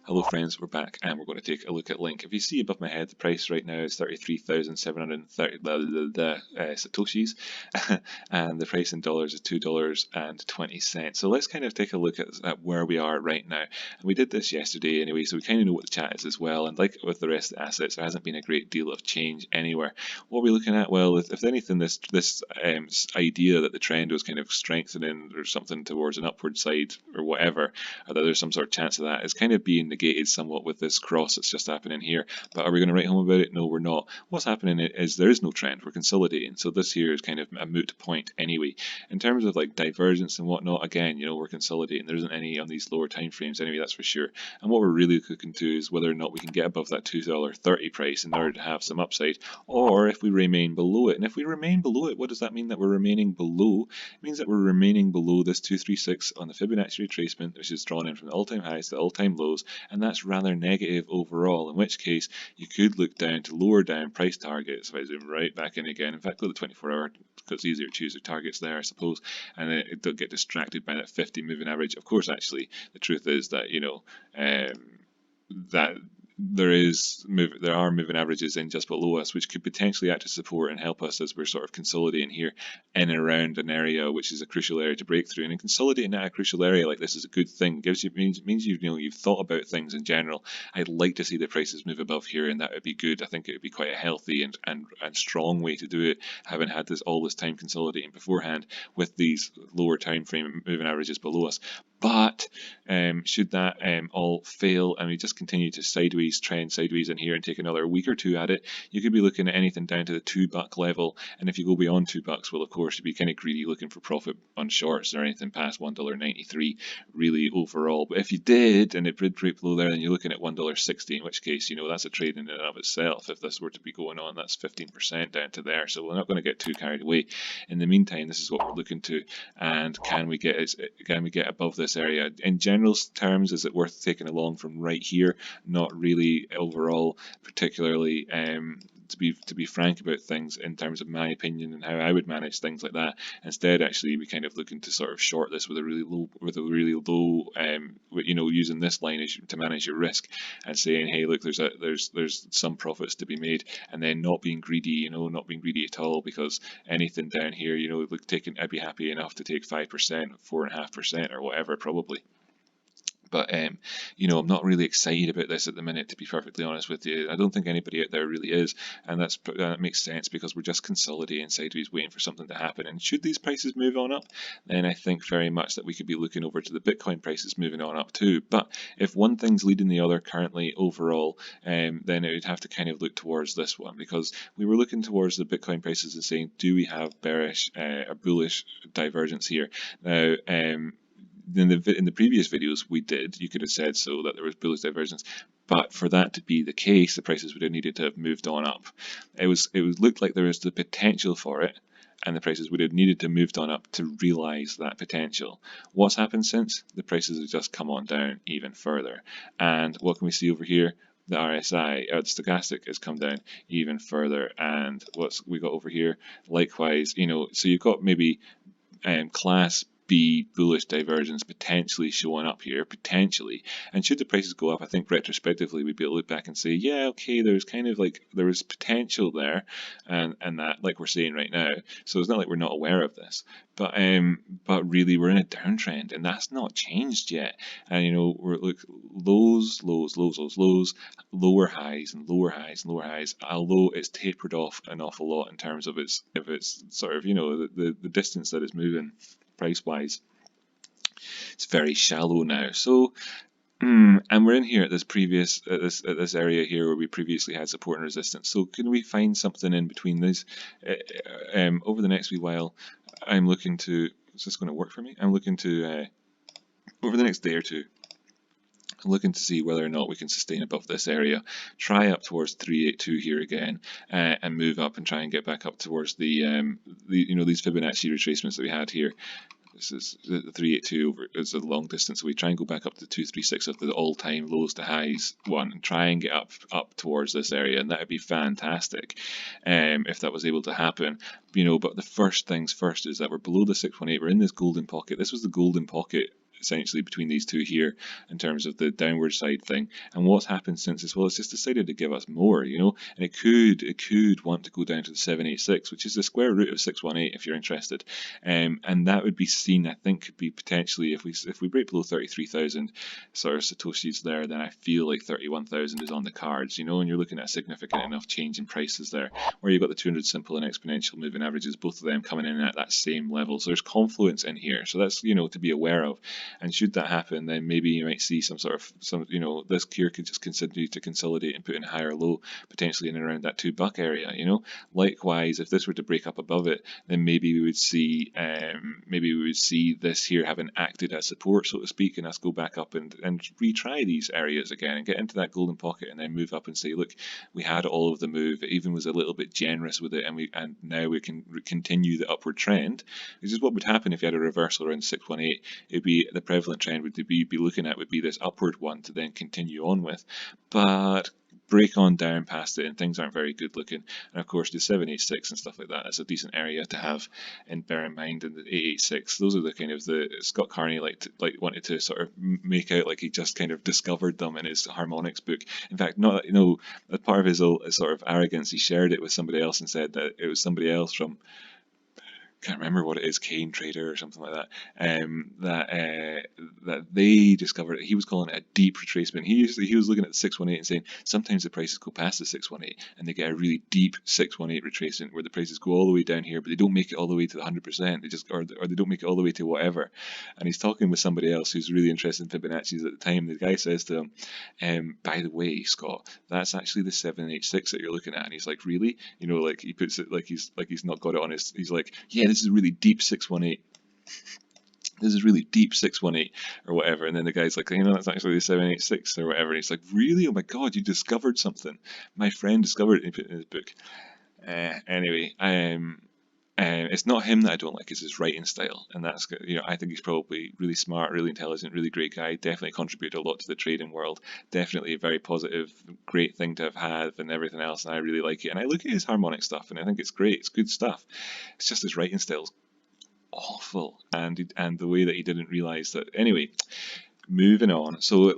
Hello friends, we're back and we're going to take a look at Link. If you see above my head, the price right now is 33,730 Satoshis and the price in dollars is $2.20. So let's kind of take a look at where we are right now. And we did this yesterday anyway, so we kind of know what the chat is as well. And like with the rest of the assets, there hasn't been a great deal of change anywhere. What are we looking at? Well, if anything, this idea that the trend was kind of strengthening or something towards an upward side or whatever, or that there's some sort of chance of that, is kind of being negated somewhat with this cross that's just happening here. But are we going to write home about it? No, we're not. What's happening is there is no trend. We're consolidating. So this here is kind of a moot point anyway. In terms of like divergence and whatnot, again, you know, we're consolidating. There isn't any on these lower time frames anyway, that's for sure. And what we're really looking to is whether or not we can get above that $2.30 price in order to have some upside, or if we remain below it. And if we remain below it, what does that mean that we're remaining below? It means that we're remaining below this 236 on the Fibonacci retracement, which is drawn in from the all-time highs to the all-time lows, and that's rather negative overall, in which case you could look down to lower down price targets. If I zoom right back in again, in fact go to 24-hour because it's easier to choose your targets there, I suppose, and then it don't get distracted by that 50 moving average. Of course, actually, the truth is that, you know, that there are moving averages in just below us, which could potentially act as support and help us as we're sort of consolidating here in and around an area which is a crucial area to break through. And consolidating at a crucial area like this is a good thing. Means you've thought about things in general. I'd like to see the prices move above here, and that would be good. I think it would be quite a healthy and strong way to do it, having had all this time consolidating beforehand with these lower time frame moving averages below us. But should that all fail and we just continue to trend sideways in here and take another week or two at it, you could be looking at anything down to the $2 level. And if you go beyond $2, well, of course, you'd be kind of greedy looking for profit on shorts or anything past $1.93 really overall. But if you did and it did break below there, then you're looking at $1.60, in which case, you know, that's a trade in and of itself. If this were to be going on, that's 15% down to there. So we're not going to get too carried away. In the meantime, this is what we're looking to. And can we get above this area? In general terms, is it worth taking along from right here? Not really overall, particularly to be frank about things in terms of my opinion and how I would manage things like that. Instead, actually, we kind of looking to sort of short this with a really low, you know, using this line to manage your risk and saying, hey, look, there's some profits to be made, and then not being greedy, you know, not being greedy at all, because anything down here, you know, look, I'd be happy enough to take 5%, 4.5% or whatever, probably. But, you know, I'm not really excited about this at the minute, to be perfectly honest with you. I don't think anybody out there really is, and that makes sense because we're just consolidating sideways, waiting for something to happen. And should these prices move on up, then I think very much that we could be looking over to the Bitcoin prices moving on up too. But if one thing's leading the other currently overall, then it would have to kind of look towards this one, because we were looking towards the Bitcoin prices and saying, do we have bearish or bullish divergence here? Now, in the previous videos you could have said so, that there was bullish divergence, but for that to be the case, the prices would have needed to have moved on up. It looked like there was the potential for it, and the prices would have needed to moved on up to realize that potential. What's happened since? The prices have just come on down even further. And what can we see over here? The RSI, the stochastic, has come down even further. And what's we got over here? Likewise, you know, so you've got maybe class B bullish divergence potentially showing up here, potentially. And should the prices go up, I think retrospectively we'd be able to look back and say, yeah, okay, there's kind of like, there was potential there, and that, like we're saying right now. So it's not like we're not aware of this, but really we're in a downtrend, and that's not changed yet. And you know, we're lows, lower highs and lower highs and lower highs, although it's tapered off an awful lot in terms of its sort of, you know, the distance that it's moving price wise. It's very shallow now. So and we're in here at this area here where we previously had support and resistance. So can we find something in between these? Over the next wee while, I'm looking to, is this going to work for me? I'm looking to over the next day or two, looking to see whether or not we can sustain above this area, try up towards 382 here again, and move up and try and get back up towards the you know, these Fibonacci retracements that we had here. this is the 382 over is a long distance, so we try and go back up to 236 of the all-time lows to highs one, and try and get up towards this area, and that would be fantastic if that was able to happen. But the first things first is that we're below the 618. We're in this golden pocket. This was the golden pocket essentially between these two here in terms of the downward side thing. And what's happened since this? Well, it's just decided to give us more, and it could want to go down to the 786, which is the square root of 618 if you're interested. And that would be seen, I think, could be potentially if we break below 33,000 sort of satoshis there, then I feel like 31,000 is on the cards, and you're looking at a significant enough change in prices there, where you've got the 200 simple and exponential moving averages, both of them coming in at that same level. So there's confluence in here, so that's to be aware of. And should that happen, then maybe you might see some this here could just continue to consolidate and put in a higher low, potentially in and around that $2 area. Likewise, if this were to break up above it, then maybe we would see this here having acted as support, so to speak, and us go back up and retry these areas again and get into that golden pocket, and then move up and say, look, we had all of the move. It even was a little bit generous with it, and now we can continue the upward trend, which is what would happen if you had a reversal around 618. It'd be the prevalent trend would be looking at would be this upward one to then continue on with, but break on down past it and things aren't very good looking. And of course the 786 and stuff like that is a decent area to have and bear in mind. And the 886, those are the kind of the Scott Carney wanted to sort of make out like he just kind of discovered them in his harmonics book. In fact, not as part of his sort of arrogance, he shared it with somebody else and said that it was somebody else from, can't remember what it is, Kane Trader or something like that, that they discovered it. He was calling it a deep retracement. He was looking at the 618 and saying sometimes the prices go past the 618 and they get a really deep 618 retracement where the prices go all the way down here, but they don't make it all the way to the 100%. They just or they don't make it all the way to whatever. And he's talking with somebody else who's really interested in Fibonacci's at the time. The guy says to him, by the way, Scott, that's actually the 786 that you're looking at. And he's like, really? Like he puts it like he's not got it on his. He's like, yeah, this is really deep 618. This is really deep 618 or whatever. And then the guy's like, that's actually the 786 or whatever. And he's like, really? Oh my God, you discovered something. My friend discovered it and put it in his book. Anyway, it's not him that I don't like, it's his writing style. And that's, I think he's probably really smart, really intelligent, really great guy. Definitely contributed a lot to the trading world. Definitely a very positive, great thing to have had and everything else. And I really like it. And I look at his harmonic stuff and I think it's great. It's good stuff. It's just his writing style's awful. And the way that he didn't realize that. Anyway, moving on. So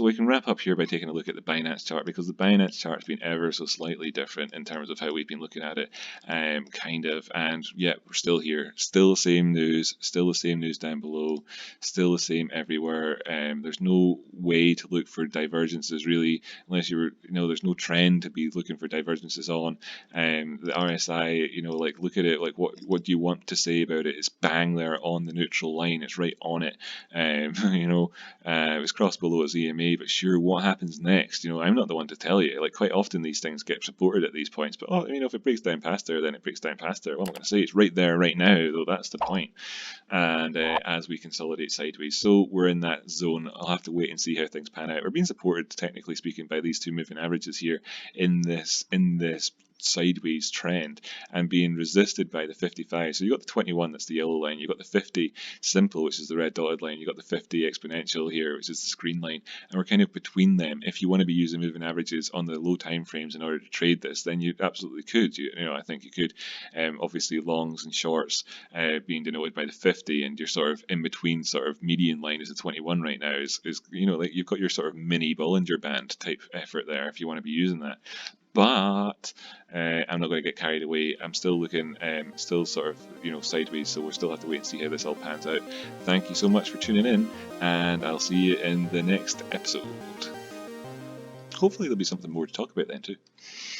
we can wrap up here by taking a look at the Binance chart, because the Binance chart's been ever so slightly different in terms of how we've been looking at it, kind of. And yeah, we're still here, still the same news down below, still the same everywhere. There's no way to look for divergences really, unless there's no trend to be looking for divergences on. The RSI, look at it, what do you want to say about it? It's bang there on the neutral line, it's right on it. It was crossed below its EMA, but sure, what happens next? I'm not the one to tell you. Quite often these things get supported at these points, but if it breaks down past there, then it breaks down past there. What am I going to say? It's right there, right now, though. That's the point. And as we consolidate sideways, so we're in that zone. I'll have to wait and see how things pan out. We're being supported, technically speaking, by these two moving averages here in this sideways trend, and being resisted by the 55. So you've got the 21, that's the yellow line, you've got the 50 simple, which is the red dotted line, you've got the 50 exponential here, which is the green line, and we're kind of between them. If you want to be using moving averages on the low time frames in order to trade this, then you absolutely could. I think you could. Obviously longs and shorts being denoted by the 50, and you're sort of in between. Sort of median line is the 21 right now, is you've got your sort of mini Bollinger Band type effort there if you want to be using that. But I'm not going to get carried away. I'm still looking, still sort of, sideways. So we'll still have to wait and see how this all pans out. Thank you so much for tuning in, and I'll see you in the next episode. Hopefully there'll be something more to talk about then too.